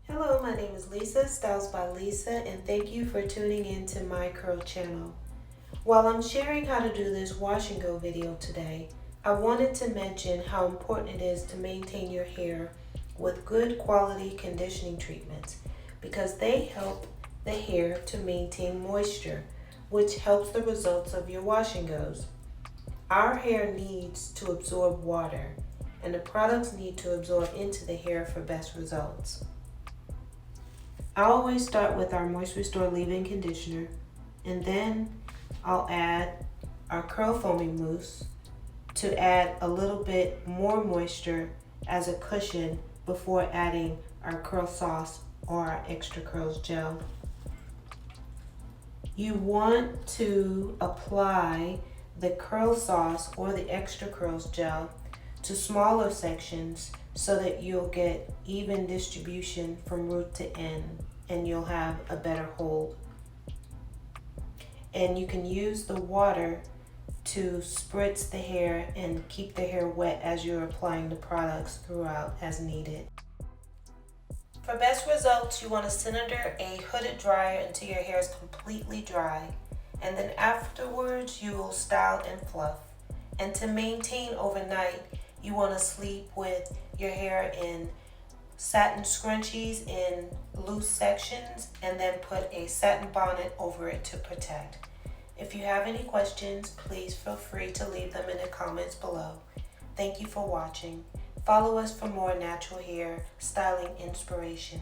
Hello, my name is Lisa, Styles by Lisa, and thank you for tuning in to my curl channel. While I'm sharing how to do this wash and go video today, I wanted to mention how important it is to maintain your hair with good quality conditioning treatments because they help the hair to maintain moisture, which helps the results of your wash and goes. Our hair needs to absorb water, and the products need to absorb into the hair for best results. I always start with our Moisture Restore leave-in conditioner, and then I'll add our curl foaming mousse to add a little bit more moisture as a cushion before adding our curl sauce or our extra curls gel. You want to apply the curl sauce or the extra curls gel to smaller sections so that you'll get even distribution from root to end and you'll have a better hold. And you can use the water to spritz the hair and keep the hair wet as you're applying the products throughout as needed. For best results, you want to sit under a hooded dryer until your hair is completely dry, and then afterwards you will style and fluff. And to maintain overnight, you want to sleep with your hair in satin scrunchies in loose sections and then put a satin bonnet over it to protect. If you have any questions, please feel free to leave them in the comments below. Thank you for watching. Follow us for more natural hair styling inspiration.